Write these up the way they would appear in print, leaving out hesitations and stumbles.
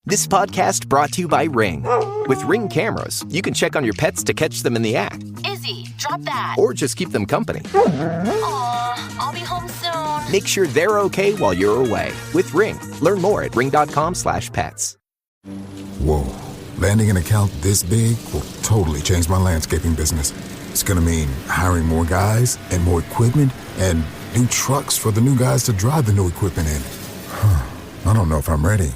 This podcast brought to you by Ring. With Ring cameras, you can check on your pets to catch them in the act. Izzy, drop that. Or just keep them company. Aw, I'll be home soon. Make sure they're okay while you're away. With Ring. Learn more at ring.com/pets. Whoa. Landing an account this big will totally change my landscaping business. It's gonna mean hiring more guys and more equipment and new trucks for the new guys to drive the new equipment in. I don't know if I'm ready.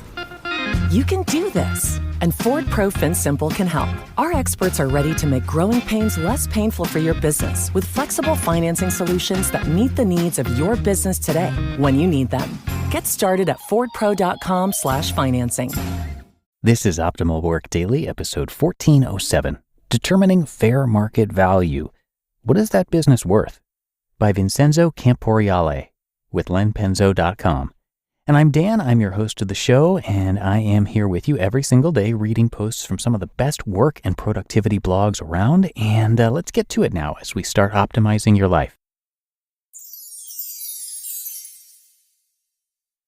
You can do this, and Ford Pro FinSimple can help. Our experts are ready to make growing pains less painful for your business with flexible financing solutions that meet the needs of your business today when you need them. Get started at fordpro.com/financing. This is Optimal Work Daily, episode 1407, Determining Fair Market Value. What is that business worth? By Vincenzo Camporeale with lenpenzo.com. And I'm Dan, I'm your host of the show, and I am here with you every single day reading posts from some of the best work and productivity blogs around, and let's get to it now as we start optimizing your life.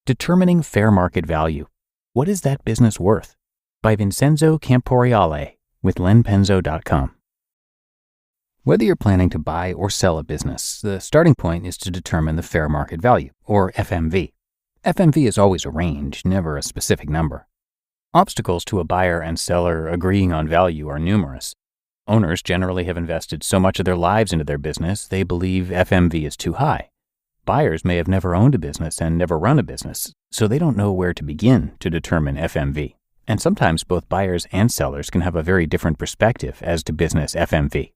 Determining Fair Market Value. What is that business worth? By Vincenzo Camporeale with lenpenzo.com. Whether you're planning to buy or sell a business, the starting point is to determine the fair market value, or FMV. FMV is always a range, never a specific number. Obstacles to a buyer and seller agreeing on value are numerous. Owners generally have invested so much of their lives into their business, they believe FMV is too high. Buyers may have never owned a business and never run a business, so they don't know where to begin to determine FMV. And sometimes both buyers and sellers can have a very different perspective as to business FMV.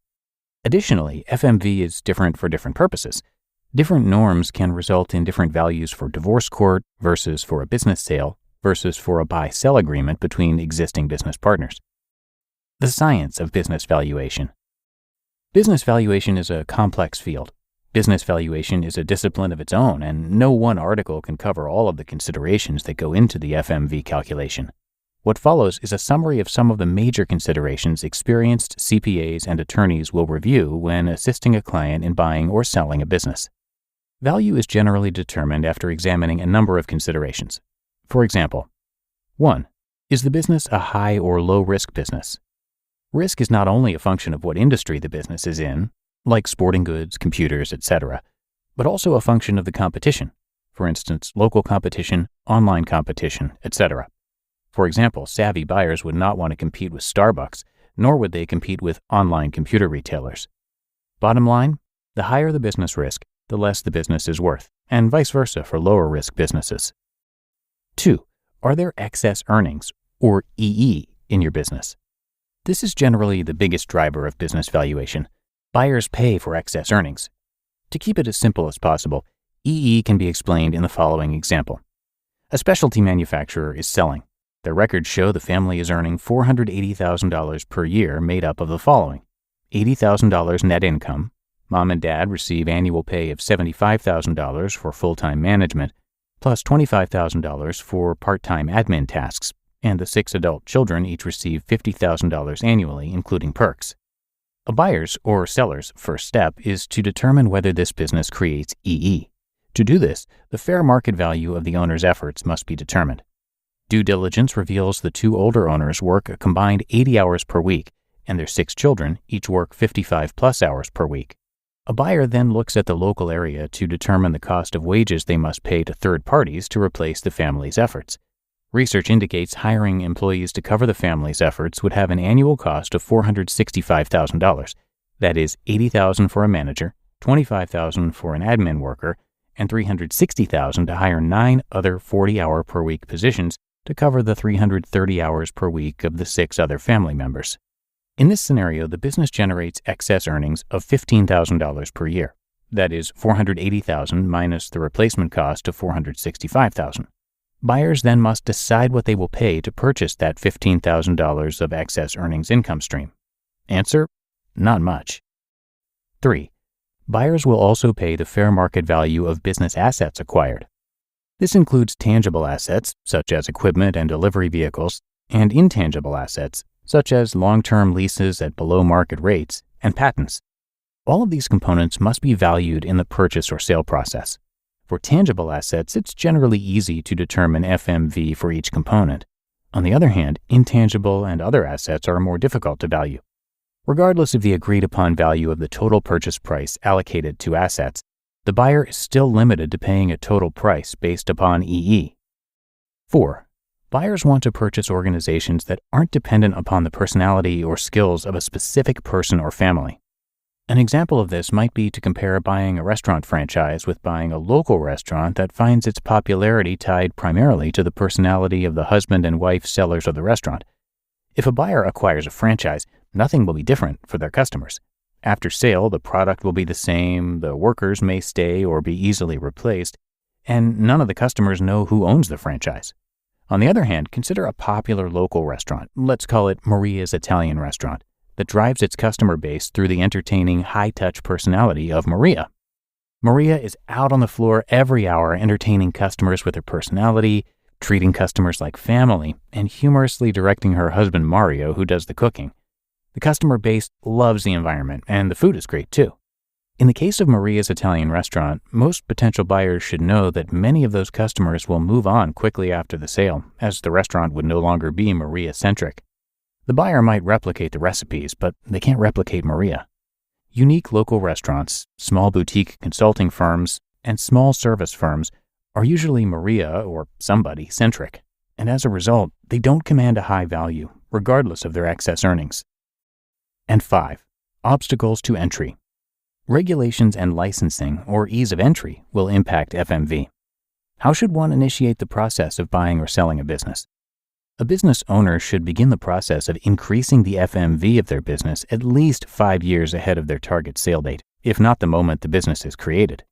Additionally, FMV is different for different purposes. Different norms can result in different values for divorce court versus for a business sale versus for a buy-sell agreement between existing business partners. The science of business valuation. Business valuation is a complex field. Business valuation is a discipline of its own, and no one article can cover all of the considerations that go into the FMV calculation. What follows is a summary of some of the major considerations experienced CPAs and attorneys will review when assisting a client in buying or selling a business. Value is generally determined after examining a number of considerations. For example, 1. Is the business a high or low risk business? Risk is not only a function of what industry the business is in, like sporting goods, computers, etc., but also a function of the competition, for instance, local competition, online competition, etc. For example, savvy buyers would not want to compete with Starbucks, nor would they compete with online computer retailers. Bottom line, the higher the business risk, the less the business is worth, and vice versa for lower risk businesses. 2. Are there excess earnings, or EE, in your business? This is generally the biggest driver of business valuation. Buyers pay for excess earnings. To keep it as simple as possible, EE can be explained in the following example. A specialty manufacturer is selling. Their records show the family is earning $480,000 per year made up of the following: $80,000 net income. Mom and dad receive annual pay of $75,000 for full-time management, plus $25,000 for part-time admin tasks, and the 6 adult children each receive $50,000 annually, including perks. A buyer's or seller's first step is to determine whether this business creates EE. To do this, the fair market value of the owner's efforts must be determined. Due diligence reveals the 2 older owners work a combined 80 hours per week, and their 6 children each work 55-plus hours per week. A buyer then looks at the local area to determine the cost of wages they must pay to third parties to replace the family's efforts. Research indicates hiring employees to cover the family's efforts would have an annual cost of $465,000. That is $80,000 for a manager, $25,000 for an admin worker, and $360,000 to hire 9 other 40-hour per week positions to cover the 330 hours per week of the 6 other family members. In this scenario, the business generates excess earnings of $15,000 per year. That is $480,000 minus the replacement cost of $465,000. Buyers then must decide what they will pay to purchase that $15,000 of excess earnings income stream. Answer: not much. 3. Buyers will also pay the fair market value of business assets acquired. This includes tangible assets, such as equipment and delivery vehicles, and intangible assets, such as long-term leases at below-market rates, and patents. All of these components must be valued in the purchase or sale process. For tangible assets, it's generally easy to determine FMV for each component. On the other hand, intangible and other assets are more difficult to value. Regardless of the agreed-upon value of the total purchase price allocated to assets, the buyer is still limited to paying a total price based upon EE. 4. Buyers want to purchase organizations that aren't dependent upon the personality or skills of a specific person or family. An example of this might be to compare buying a restaurant franchise with buying a local restaurant that finds its popularity tied primarily to the personality of the husband and wife sellers of the restaurant. If a buyer acquires a franchise, nothing will be different for their customers. After sale, the product will be the same, the workers may stay or be easily replaced, and none of the customers know who owns the franchise. On the other hand, consider a popular local restaurant, let's call it Maria's Italian Restaurant, that drives its customer base through the entertaining, high-touch personality of Maria. Maria is out on the floor every hour entertaining customers with her personality, treating customers like family, and humorously directing her husband Mario, who does the cooking. The customer base loves the environment, and the food is great too. In the case of Maria's Italian Restaurant, most potential buyers should know that many of those customers will move on quickly after the sale, as the restaurant would no longer be Maria-centric. The buyer might replicate the recipes, but they can't replicate Maria. Unique local restaurants, small boutique consulting firms, and small service firms are usually Maria or somebody-centric, and as a result, they don't command a high value, regardless of their excess earnings. And 5. Obstacles to entry. Regulations and licensing, or ease of entry, will impact FMV. How should one initiate the process of buying or selling a business? A business owner should begin the process of increasing the FMV of their business at least 5 years ahead of their target sale date, if not the moment the business is created.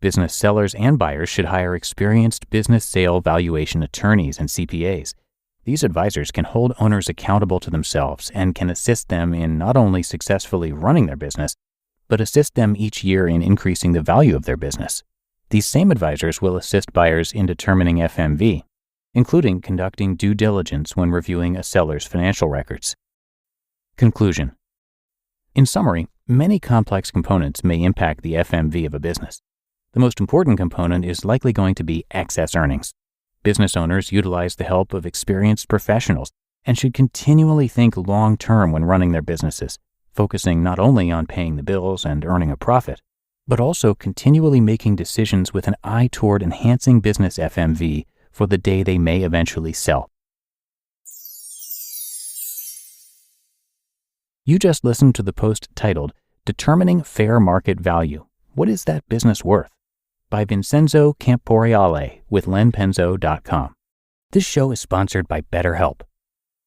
Business sellers and buyers should hire experienced business sale valuation attorneys and CPAs. These advisors can hold owners accountable to themselves and can assist them in not only successfully running their business, but assist them each year in increasing the value of their business. These same advisors will assist buyers in determining FMV, including conducting due diligence when reviewing a seller's financial records. Conclusion. In summary, many complex components may impact the FMV of a business. The most important component is likely going to be excess earnings. Business owners utilize the help of experienced professionals and should continually think long-term when running their businesses, focusing not only on paying the bills and earning a profit, but also continually making decisions with an eye toward enhancing business FMV for the day they may eventually sell. You just listened to the post titled, Determining Fair Market Value. What is that business worth? By Vincenzo Camporeale with lenpenzo.com. This show is sponsored by BetterHelp.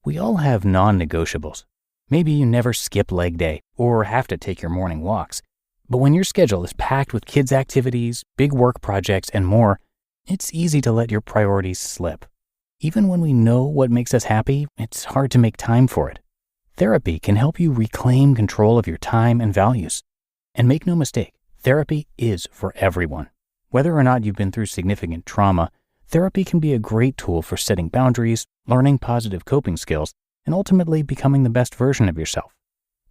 We all have non-negotiables. Maybe you never skip leg day or have to take your morning walks. But when your schedule is packed with kids' activities, big work projects, and more, it's easy to let your priorities slip. Even when we know what makes us happy, it's hard to make time for it. Therapy can help you reclaim control of your time and values. And make no mistake, therapy is for everyone. Whether or not you've been through significant trauma, therapy can be a great tool for setting boundaries, learning positive coping skills, and ultimately becoming the best version of yourself.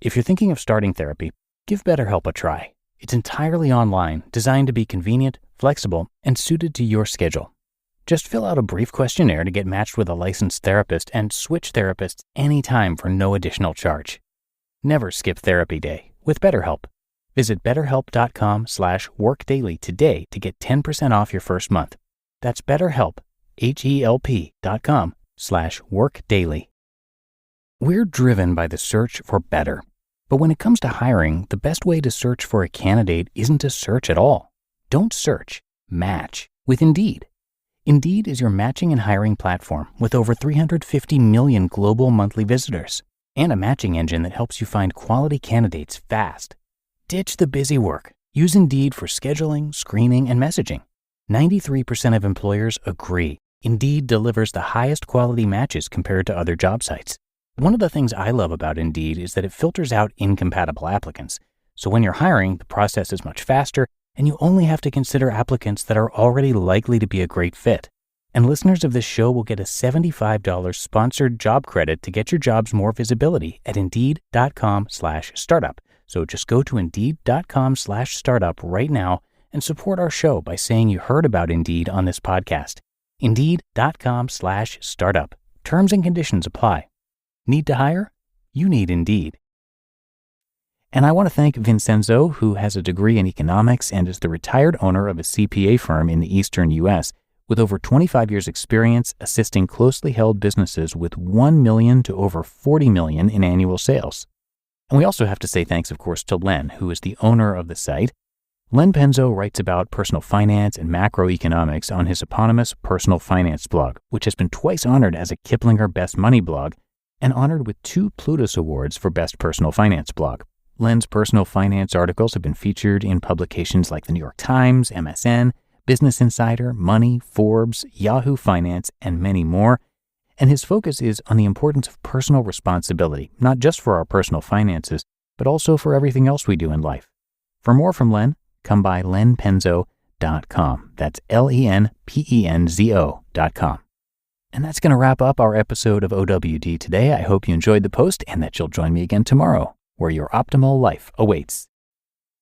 If you're thinking of starting therapy, give BetterHelp a try. It's entirely online, designed to be convenient, flexible, and suited to your schedule. Just fill out a brief questionnaire to get matched with a licensed therapist and switch therapists anytime for no additional charge. Never skip therapy day with BetterHelp. Visit betterhelp.com/workdaily today to get 10% off your first month. That's BetterHelp, HELP.com/workdaily. We're driven by the search for better. But when it comes to hiring, the best way to search for a candidate isn't to search at all. Don't search, match with Indeed. Indeed is your matching and hiring platform with over 350 million global monthly visitors and a matching engine that helps you find quality candidates fast. Ditch the busy work. Use Indeed for scheduling, screening, and messaging. 93% of employers agree Indeed delivers the highest quality matches compared to other job sites. One of the things I love about Indeed is that it filters out incompatible applicants. So when you're hiring, the process is much faster, and you only have to consider applicants that are already likely to be a great fit. And listeners of this show will get a $75 sponsored job credit to get your jobs more visibility at Indeed.com/startup. So just go to Indeed.com/startup right now and support our show by saying you heard about Indeed on this podcast. Indeed.com/startup. Terms and conditions apply. Need to hire? You need Indeed. And I want to thank Vincenzo, who has a degree in economics and is the retired owner of a CPA firm in the eastern U.S., with over 25 years' experience assisting closely held businesses with $1 million to over $40 million in annual sales. And we also have to say thanks, of course, to Len, who is the owner of the site. Len Penzo writes about personal finance and macroeconomics on his eponymous personal finance blog, which has been twice honored as a Kiplinger Best Money blog and honored with 2 Plutus Awards for Best Personal Finance blog. Len's personal finance articles have been featured in publications like the New York Times, MSN, Business Insider, Money, Forbes, Yahoo Finance, and many more. And his focus is on the importance of personal responsibility, not just for our personal finances, but also for everything else we do in life. For more from Len, come by lenpenzo.com. That's lenpenzo.com. And that's going to wrap up our episode of OWD today. I hope you enjoyed the post and that you'll join me again tomorrow, where your optimal life awaits.